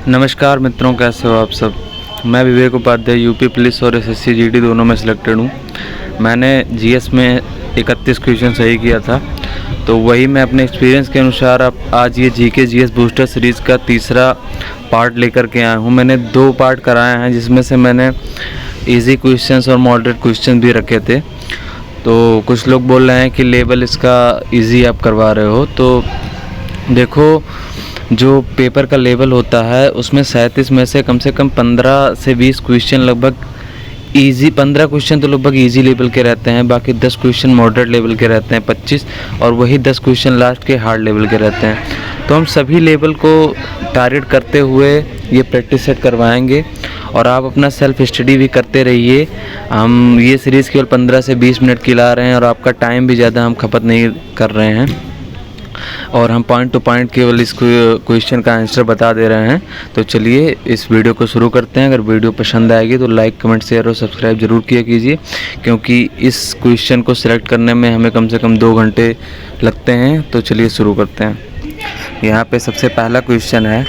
नमस्कार मित्रों, कैसे हो आप सब। मैं विवेक उपाध्याय यूपी पुलिस और एसएससी जीडी दोनों में सिलेक्टेड हूँ। मैंने जीएस में 31 क्वेश्चन सही किया था, तो वही मैं अपने एक्सपीरियंस के अनुसार अब आज ये जीके जीएस बूस्टर सीरीज़ का तीसरा पार्ट लेकर के आया हूँ। मैंने 2 पार्ट कराए हैं, जिसमें से मैंने इजी क्वेश्चंस और मॉडरेट क्वेश्चन भी रखे थे। तो कुछ लोग बोल रहे हैं कि लेवल इसका इजी आप करवा रहे हो, तो देखो जो पेपर का लेवल होता है उसमें 37 में से कम 15 से 20 क्वेश्चन लगभग इजी, 15 क्वेश्चन तो लगभग इजी लेवल के रहते हैं, बाकी 10 क्वेश्चन मॉडरेट लेवल के रहते हैं 25, और वही 10 क्वेश्चन लास्ट के हार्ड लेवल के रहते हैं। तो हम सभी लेवल को टारगेट करते हुए ये प्रैक्टिस सेट करवाएंगे और आप अपना सेल्फ स्टडी भी करते रहिए। हम ये सीरीज़ केवल 15 से 20 मिनट की ला रहे हैं और आपका टाइम भी ज़्यादा हम खपत नहीं कर रहे हैं, और हम पॉइंट टू पॉइंट केवल इस क्वेश्चन का आंसर बता दे रहे हैं। तो चलिए इस वीडियो को शुरू करते हैं। अगर वीडियो पसंद आएगी तो लाइक, कमेंट, शेयर और सब्सक्राइब जरूर किया कीजिए, क्योंकि इस क्वेश्चन को सिलेक्ट करने में हमें कम से कम 2 घंटे लगते हैं। तो चलिए शुरू करते हैं। यहाँ पे सबसे पहला क्वेश्चन है,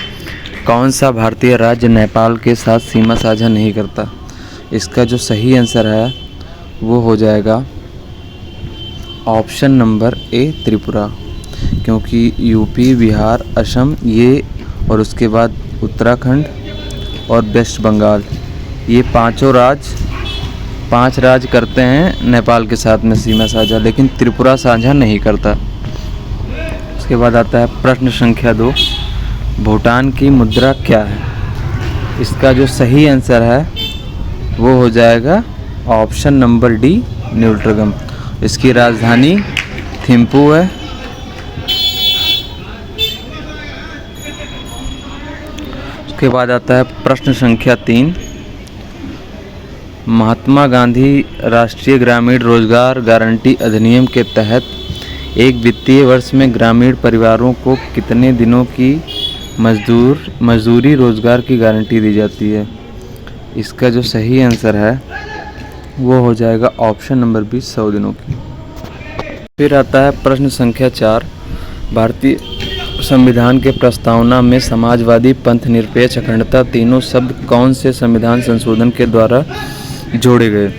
कौन सा भारतीय राज्य नेपाल के साथ सीमा साझा नहीं करता। इसका जो सही आंसर है वो हो जाएगा ऑप्शन नंबर ए, त्रिपुरा, क्योंकि यूपी, बिहार, असम ये और उसके बाद उत्तराखंड और वेस्ट बंगाल, ये 5 राज्य करते हैं नेपाल के साथ में सीमा साझा, लेकिन त्रिपुरा साझा नहीं करता। उसके बाद आता है प्रश्न संख्या 2, भूटान की मुद्रा क्या है। इसका जो सही आंसर है वो हो जाएगा ऑप्शन नंबर डी, न्यूट्रगम। इसकी राजधानी थिम्पू है। उसके बाद आता है प्रश्न संख्या 3, महात्मा गांधी राष्ट्रीय ग्रामीण रोजगार गारंटी अधिनियम के तहत एक वित्तीय वर्ष में ग्रामीण परिवारों को कितने दिनों की मजदूरी रोजगार की गारंटी दी जाती है। इसका जो सही आंसर है वो हो जाएगा ऑप्शन नंबर बी, 100 दिनों की। फिर आता है प्रश्न संख्या 4, भारतीय संविधान के प्रस्तावना में समाजवादी, पंथ निरपेक्ष, अखंडता तीनों शब्द कौन से संविधान संशोधन के द्वारा जोड़े गए।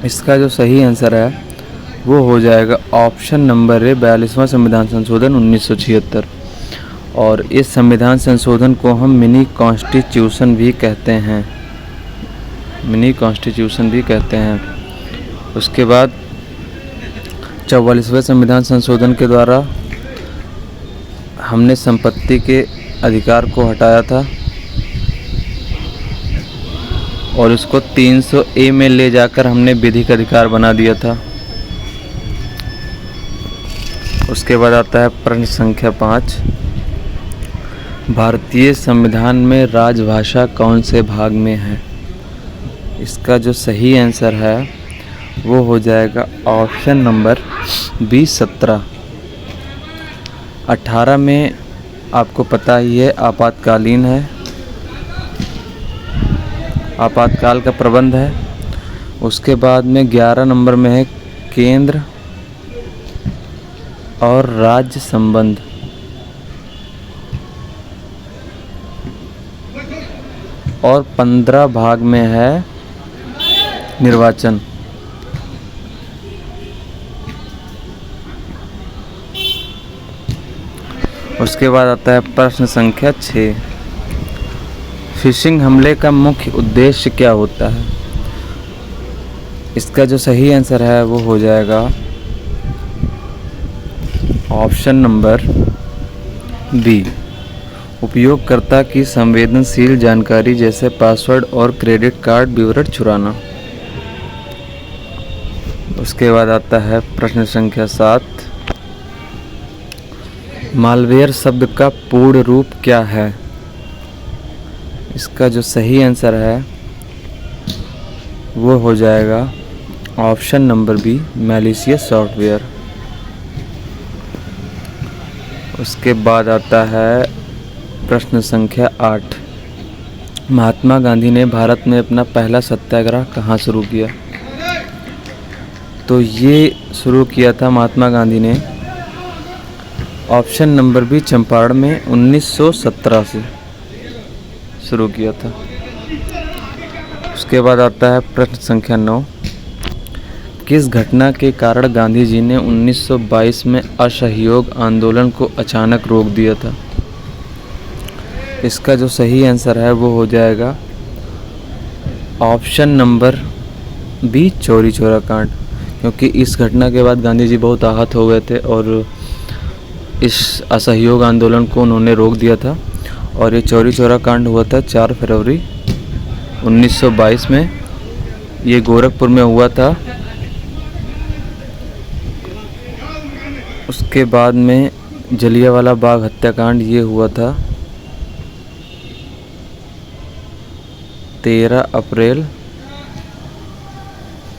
इसका जो सही आंसर है वो हो जाएगा ऑप्शन नंबर ए, 42वां संविधान संशोधन 1976। और इस संविधान संशोधन को हम मिनी कॉन्स्टिट्यूशन भी कहते हैं, उसके बाद 44वें संविधान संशोधन के द्वारा हमने संपत्ति के अधिकार को हटाया था और उसको 300A में ले जाकर हमने विधिक अधिकार बना दिया था। उसके बाद आता है प्रश्न संख्या 5, भारतीय संविधान में राजभाषा कौन से भाग में है। इसका जो सही आंसर है वो हो जाएगा ऑप्शन नंबर बी, 17। 18 में आपको पता ही है आपातकालीन है, आपातकाल का प्रबंध है। उसके बाद में 11 नंबर में है केंद्र और राज्य संबंध, और 15 भाग में है निर्वाचन। उसके बाद आता है प्रश्न संख्या 6, फिशिंग हमले का मुख्य उद्देश्य क्या होता है। इसका जो सही आंसर है वो हो जाएगा ऑप्शन नंबर बी, उपयोगकर्ता की संवेदनशील जानकारी जैसे पासवर्ड और क्रेडिट कार्ड विवरण चुराना। उसके बाद आता है प्रश्न संख्या 7, मालवेयर शब्द का पूर्ण रूप क्या है। इसका जो सही आंसर है वो हो जाएगा option number B, malicious software. उसके बाद आता है प्रश्न संख्या 8, महात्मा गांधी ने भारत में अपना पहला सत्याग्रह कहाँ शुरू किया। तो ये शुरू किया था महात्मा गांधी ने ऑप्शन नंबर बी, चंपारण में 1917 से। शुरू किया था। उसके बाद आता है प्रश्न संख्या 9। किस घटना के कारण गांधी जी ने 1922 में असहयोग आंदोलन को अचानक रोक दिया था? इसका जो सही आंसर है वो हो जाएगा option number B, Chauri Chaura कांड। क्योंकि इस घटना के बाद गांधी जी बहुत आहत हो गए थे और इस असहयोग आंदोलन को उन्होंने रोक दिया था। और ये चौरी चौरा कांड हुआ था 4 फरवरी 1922 में। ये गोरखपुर में हुआ था। उसके बाद में जलियांवाला बाग हत्याकांड ये हुआ था 13 अप्रैल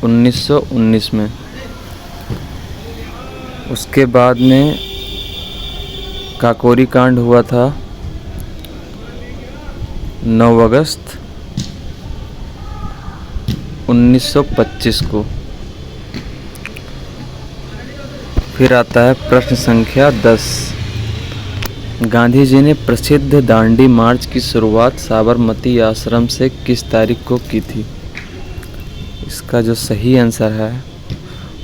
1919 में। उसके बाद में काकोरी कांड हुआ था 9 अगस्त 1925 को। फिर आता है प्रश्न संख्या 10। गांधी जी ने प्रसिद्ध दांडी मार्च की शुरुआत साबरमती आश्रम से किस तारीख को की थी? इसका जो सही आंसर है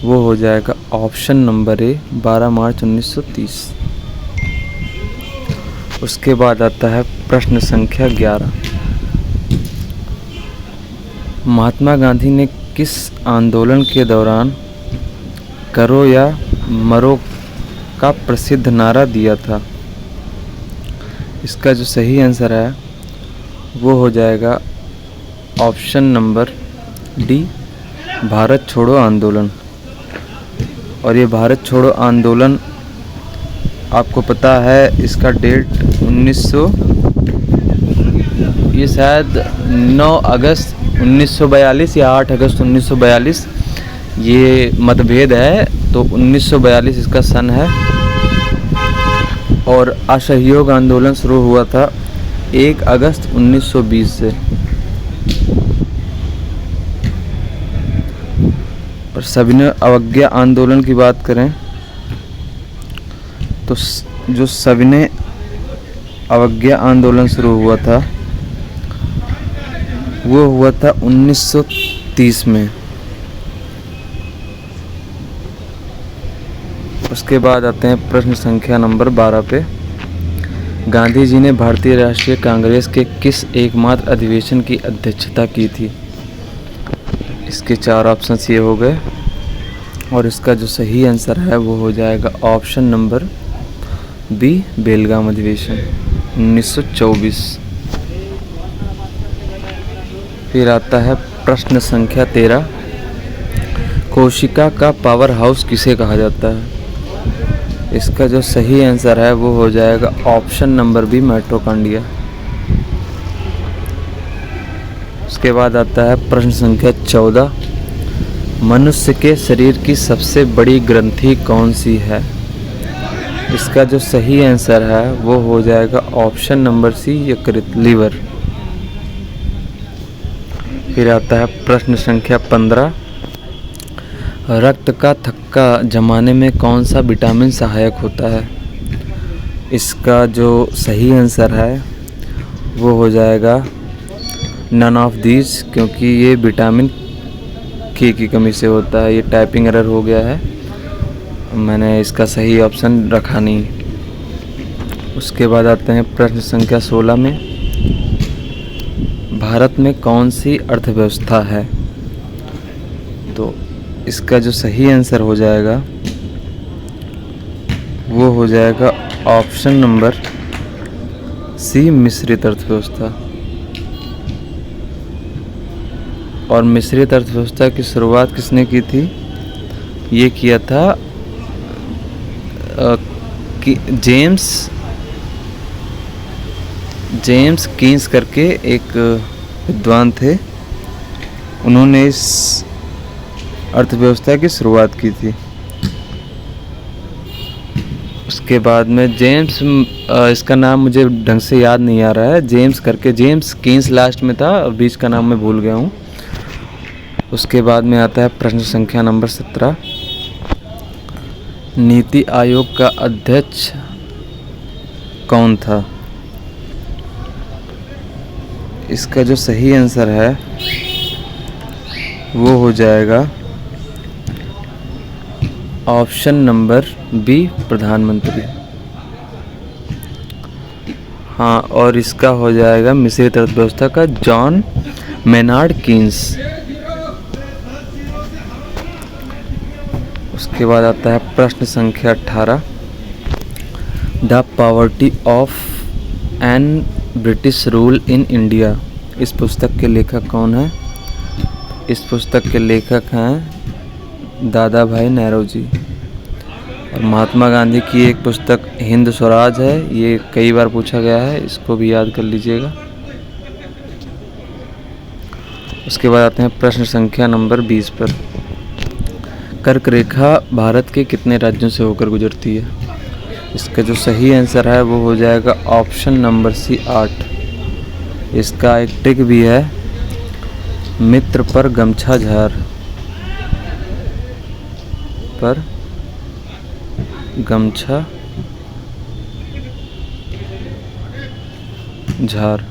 वो हो जाएगा ऑप्शन नंबर ए, 12 मार्च 1930। उसके बाद आता है प्रश्न संख्या 11। महात्मा गांधी ने किस आंदोलन के दौरान करो या मरो का प्रसिद्ध नारा दिया था? इसका जो सही आंसर है वो हो जाएगा ऑप्शन नंबर डी, भारत छोड़ो आंदोलन। और ये भारत छोड़ो आंदोलन आपको पता है इसका डेट 1900 ये शायद 9 अगस्त 1942 या 8 अगस्त 1942 ये मतभेद है। तो 1942 इसका सन है। और असहयोग आंदोलन शुरू हुआ था 1 अगस्त 1920 से। और सविनय अवज्ञा आंदोलन की बात करें तो जो सविनय अवज्ञा आंदोलन शुरू हुआ था वो हुआ था 1930 में। उसके बाद आते हैं प्रश्न संख्या नंबर 12 पे। गांधी जी ने भारतीय राष्ट्रीय कांग्रेस के किस एकमात्र अधिवेशन की अध्यक्षता की थी? इसके 4 ऑप्शंस ये हो गए और इसका जो सही आंसर है वो हो जाएगा ऑप्शन नंबर बी, बेलगाम अधिवेशन 1924। फिर आता है प्रश्न संख्या 13। कोशिका का पावर हाउस किसे कहा जाता है? इसका जो सही आंसर है वो हो जाएगा ऑप्शन नंबर बी, माइटोकॉन्ड्रिया। उसके बाद आता है प्रश्न संख्या 14। मनुष्य के शरीर की सबसे बड़ी ग्रंथि कौन सी है? इसका जो सही आंसर है वो हो जाएगा ऑप्शन नंबर सी, यकृत, लीवर। फिर आता है प्रश्न संख्या 15। रक्त का थक्का जमाने में कौन सा विटामिन सहायक होता है? इसका जो सही आंसर है वो हो जाएगा नन ऑफ दीज, क्योंकि ये विटामिन के की कमी से होता है। ये टाइपिंग एरर हो गया है, मैंने इसका सही ऑप्शन रखा नहीं। उसके बाद आते हैं प्रश्न संख्या 16 में। भारत में कौन सी अर्थव्यवस्था है? तो इसका जो सही आंसर हो जाएगा वो हो जाएगा ऑप्शन नंबर सी, मिश्रित अर्थव्यवस्था। और मिश्रित अर्थव्यवस्था की शुरुआत किसने की थी? ये किया था जेम्स कीन्स करके एक विद्वान थे। उन्होंने इस अर्थव्यवस्था की शुरुआत की थी। उसके बाद में जेम्स, इसका नाम मुझे ढंग से याद नहीं आ रहा है, जेम्स करके, जेम्स कीन्स लास्ट में था और बीच का नाम मैं भूल गया हूँ। उसके बाद में आता है प्रश्न संख्या नंबर 17। नीति आयोग का अध्यक्ष कौन था? इसका जो सही आंसर है वो हो जाएगा ऑप्शन नंबर बी, प्रधानमंत्री। हाँ, और इसका हो जाएगा मिश्रित अर्थव्यवस्था का जॉन मेनार्ड कीन्स। उसके बाद आता है प्रश्न संख्या 18, the poverty of an British rule in India. इस पुस्तक के लेखक कौन है? इस पुस्तक के लेखक हैं दादा भाई नेहरू जी। और महात्मा गांधी की एक पुस्तक हिंद स्वराज है, ये कई बार पूछा गया है, इसको भी याद कर लीजिएगा। उसके बाद आते हैं प्रश्न संख्या नंबर 20 पर। कर्क रेखा भारत के कितने राज्यों से होकर गुजरती है? इसका जो सही आंसर है वो हो जाएगा ऑप्शन नंबर सी, 8। इसका एक ट्रिक भी है, मित्र पर गमछा झार, पर गमछा झार।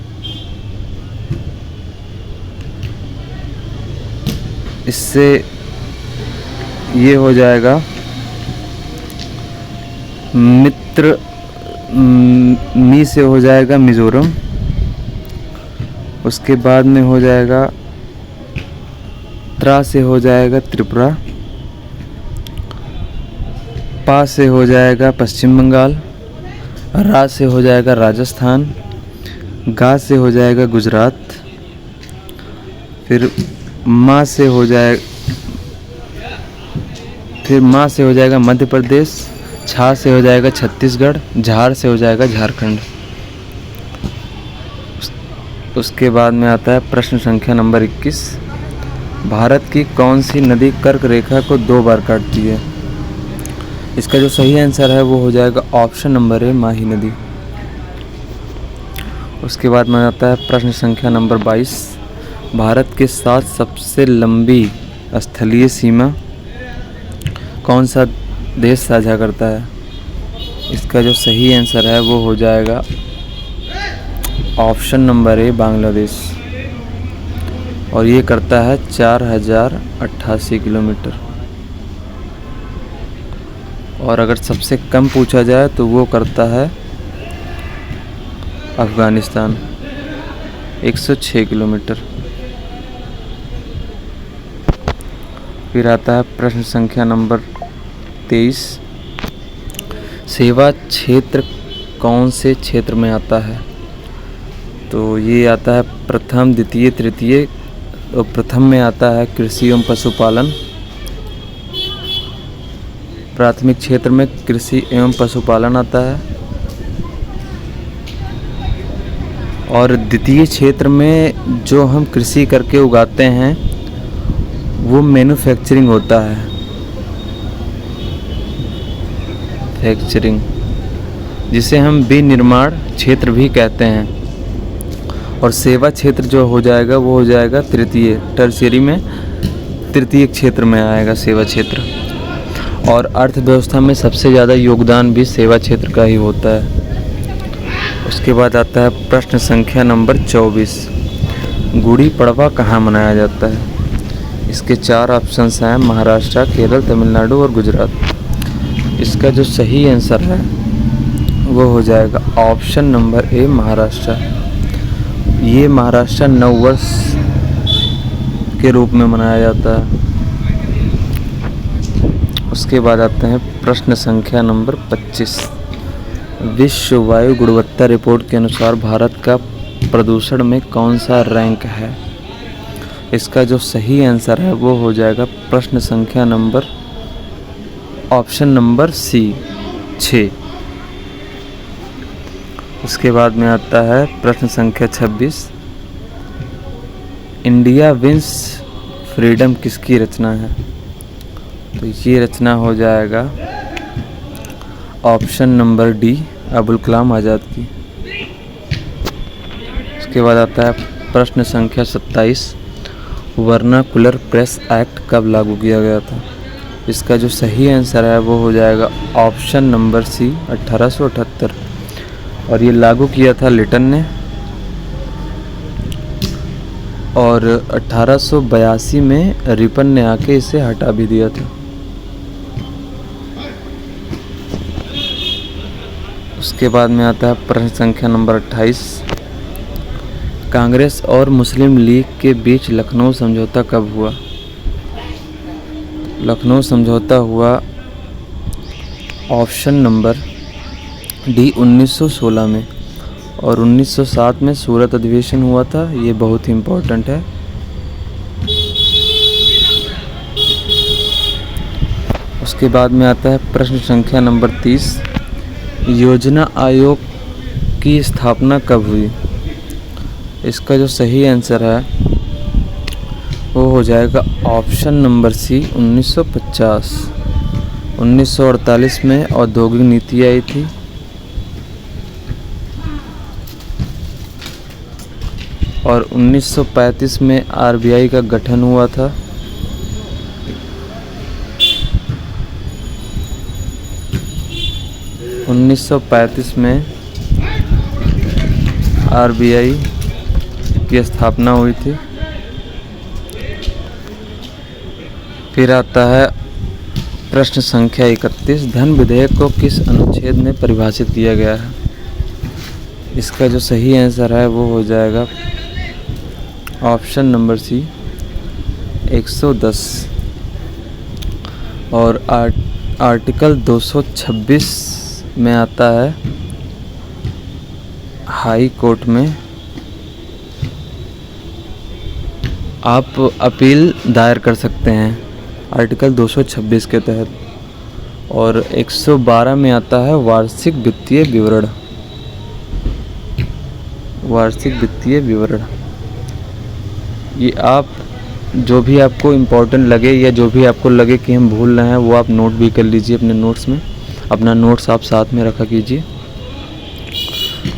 इससे ये हो जाएगा मित्र, मी से हो जाएगा मिजोरम। उसके बाद में हो जाएगा त्रा से हो जाएगा त्रिपुरा, पा से हो जाएगा पश्चिम बंगाल, रा से हो जाएगा राजस्थान, गा से हो जाएगा गुजरात, फिर माँ से हो जाएगा मध्य प्रदेश, छा से हो जाएगा छत्तीसगढ़, झार से हो जाएगा झारखंड। उसके बाद में आता है प्रश्न संख्या नंबर 21, भारत की कौन सी नदी कर्क रेखा को 2 बार काटती है? इसका जो सही आंसर है वो हो जाएगा ऑप्शन नंबर ए, माही नदी। उसके बाद में आता है प्रश्न संख्या नंबर 22, भारत के साथ सबसे लंबी स्थलीय सीमा कौन सा देश साझा करता है? इसका जो सही आंसर है वो हो जाएगा ऑप्शन नंबर ए, बांग्लादेश। और ये करता है 4088 किलोमीटर। और अगर सबसे कम पूछा जाए तो वो करता है अफ़गानिस्तान, 106 किलोमीटर। फिर आता है प्रश्न संख्या नंबर 23, सेवा क्षेत्र कौन से क्षेत्र में आता है? तो ये आता है प्रथम, द्वितीय, तृतीय। और प्रथम में आता है कृषि एवं पशुपालन। प्राथमिक क्षेत्र में कृषि एवं पशुपालन आता है। और द्वितीय क्षेत्र में जो हम कृषि करके उगाते हैं वो मैन्युफैक्चरिंग होता है, फैक्चरिंग, जिसे हम विनिर्माण क्षेत्र भी कहते हैं। और सेवा क्षेत्र जो हो जाएगा वो हो जाएगा तृतीय, टर्शियरी में तृतीय क्षेत्र में आएगा सेवा क्षेत्र। और अर्थव्यवस्था में सबसे ज़्यादा योगदान भी सेवा क्षेत्र का ही होता है। उसके बाद आता है प्रश्न संख्या नंबर 24, गुड़ी पड़वा कहाँ मनाया जाता है? इसके 4 ऑप्शंस हैं, महाराष्ट्र, केरल, तमिलनाडु और गुजरात। इसका जो सही आंसर है वो हो जाएगा ऑप्शन नंबर ए, महाराष्ट्र। ये महाराष्ट्र नववर्ष के रूप में मनाया जाता है। उसके बाद आते हैं प्रश्न संख्या नंबर 25, विश्व वायु गुणवत्ता रिपोर्ट के अनुसार भारत का प्रदूषण में कौन सा रैंक है? इसका जो सही आंसर है वो हो जाएगा प्रश्न संख्या नंबर ऑप्शन नंबर सी, 6। उसके बाद में आता है प्रश्न संख्या 26, इंडिया विंस फ्रीडम किसकी रचना है? तो ये रचना हो जाएगा option number D, Abul Kalam Azad की। उसके बाद आता है प्रश्न संख्या 27, वर्नाकुलर प्रेस एक्ट कब लागू किया गया था? इसका जो सही आंसर है वो हो जाएगा ऑप्शन नंबर सी, 1878। और ये लागू किया था लिटन ने और 1882 में रिपन ने आके इसे हटा भी दिया था। उसके बाद में आता है प्रश्न संख्या नंबर 28। कांग्रेस और मुस्लिम लीग के बीच लखनऊ समझौता कब हुआ? लखनऊ समझौता हुआ ऑप्शन नंबर डी 1916 में, और 1907 में सूरत अधिवेशन हुआ था। ये बहुत ही इम्पोर्टेंट है। उसके बाद में आता है प्रश्न संख्या नंबर 30। योजना आयोग की स्थापना कब हुई? इसका जो सही आंसर है वो हो जाएगा ऑप्शन नंबर सी 1950। 1948 में औद्योगिक नीति आई थी, और 1935 में आरबीआई का गठन हुआ था। में आरबीआई की स्थापना हुई थी। फिर आता है प्रश्न संख्या 31। धन विधेयक को किस अनुच्छेद में परिभाषित किया गया है? इसका जो सही आंसर है वो हो जाएगा ऑप्शन नंबर सी 110, और आर्टिकल 226 में आता है हाई कोर्ट में आप अपील दायर कर सकते हैं आर्टिकल 226 के तहत। और 112 में आता है वार्षिक वित्तीय विवरण। वार्षिक वित्तीय विवरण ये आप जो भी आपको इम्पोर्टेंट लगे या जो भी आपको लगे कि हम भूल रहे हैं वो आप नोट भी कर लीजिए अपने नोट्स में। अपना नोट्स आप साथ में रखा कीजिए।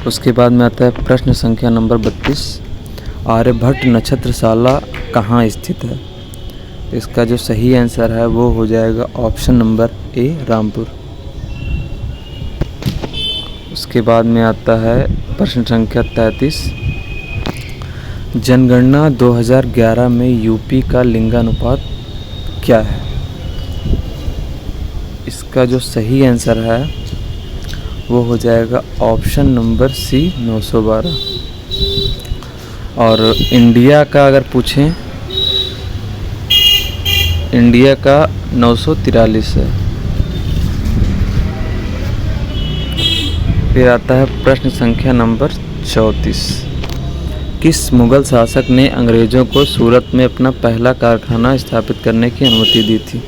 उसके बाद में आता है प्रश्न संख्या नंबर 32। आर्यभट्ट नक्षत्रशाला कहाँ स्थित है? इसका जो सही आंसर है वो हो जाएगा ऑप्शन नंबर ए रामपुर। उसके बाद में आता है प्रश्न संख्या 33। जनगणना 2011 में यूपी का लिंगानुपात क्या है? इसका जो सही आंसर है वो हो जाएगा ऑप्शन नंबर सी 912। और इंडिया का अगर पूछें, इंडिया का 943 है। फिर आता है प्रश्न संख्या नंबर 34। किस मुगल शासक ने अंग्रेज़ों को सूरत में अपना पहला कारखाना स्थापित करने की अनुमति दी थी?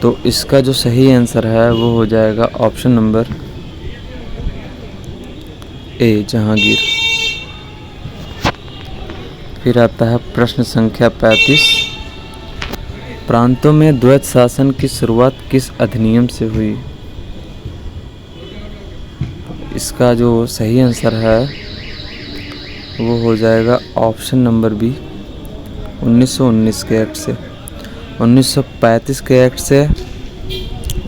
तो इसका जो सही आंसर है वो हो जाएगा ऑप्शन नंबर ए जहांगीर। फिर आता है प्रश्न संख्या 35। प्रांतों में द्वैत शासन की शुरुआत किस अधिनियम से हुई? इसका जो सही आंसर है वो हो जाएगा ऑप्शन नंबर बी 1919 के एक्ट से। 1935 के एक्ट से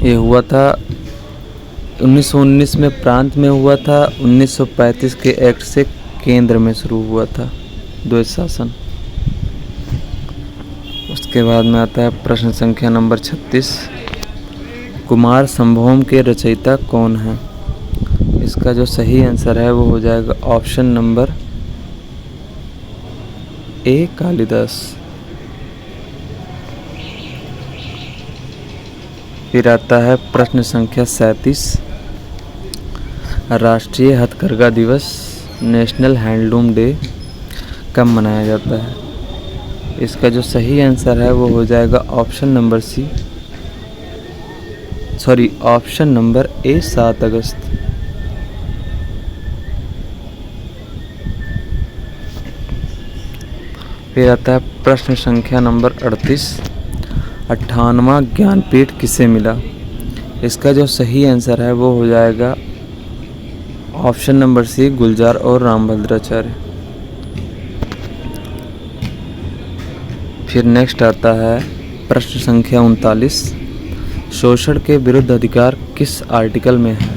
ये हुआ था। 1919 में प्रांत में हुआ था। 1935 के एक्ट से केंद्र में शुरू हुआ था द्वैत शासन। उसके बाद में आता है प्रश्न संख्या नंबर 36। कुमार संभोम के रचयिता कौन है? इसका जो सही आंसर है वो हो जाएगा ऑप्शन नंबर ए कालिदास। फिर आता है प्रश्न संख्या 37। राष्ट्रीय हथकरघा दिवस नेशनल हैंडलूम डे कब मनाया जाता है? इसका जो सही आंसर है वो हो जाएगा ऑप्शन नंबर ए 7 अगस्त। फिर आता है प्रश्न संख्या नंबर 38। 58वां ज्ञानपीठ किसे मिला? इसका जो सही आंसर है वो हो जाएगा ऑप्शन नंबर सी गुलजार और रामभद्राचार्य। फिर नेक्स्ट आता है प्रश्न संख्या 39। शोषण के विरुद्ध अधिकार किस आर्टिकल में है?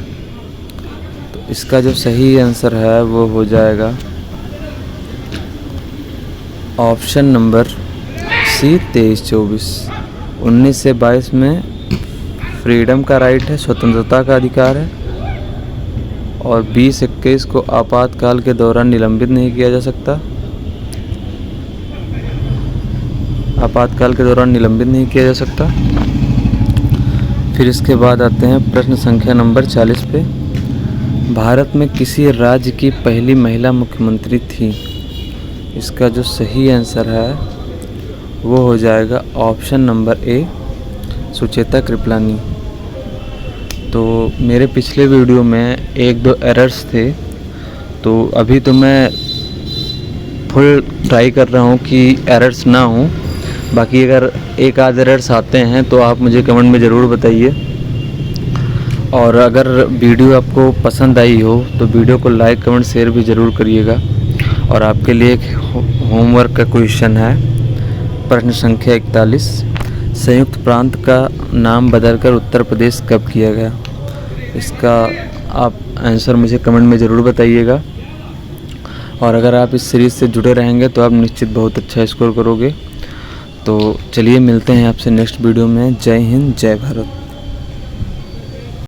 तो इसका जो सही आंसर है वो हो जाएगा ऑप्शन नंबर सी 23-24। 19 से 22 में फ्रीडम का राइट है, स्वतंत्रता का अधिकार है। और 20-21 को आपातकाल के दौरान निलंबित नहीं किया जा सकता, आपातकाल के दौरान निलंबित नहीं किया जा सकता। फिर इसके बाद आते हैं प्रश्न संख्या नंबर 40 पे। भारत में किसी राज्य की पहली महिला मुख्यमंत्री थी? इसका जो सही आंसर है वो हो जाएगा option number A, Sucheta Kripalani. तो मेरे पिछले वीडियो में 1-2 एरर्स थे, तो अभी तो मैं फुल ट्राई कर रहा हूँ कि एरर्स ना हो। बाकी अगर एक आध एरर्स आते हैं तो आप मुझे कमेंट में ज़रूर बताइए। और अगर वीडियो आपको पसंद आई हो तो वीडियो को लाइक, कमेंट, शेयर भी ज़रूर करिएगा। और आपके लिए एक होमवर्क का क्वेश्चन है, प्रश्न संख्या 41। संयुक्त प्रांत का नाम बदलकर उत्तर प्रदेश कब किया गया? इसका आप आंसर मुझे कमेंट में ज़रूर बताइएगा। और अगर आप इस सीरीज़ से जुड़े रहेंगे तो आप निश्चित बहुत अच्छा स्कोर करोगे। तो चलिए मिलते हैं आपसे नेक्स्ट वीडियो में। जय हिंद, जय भारत।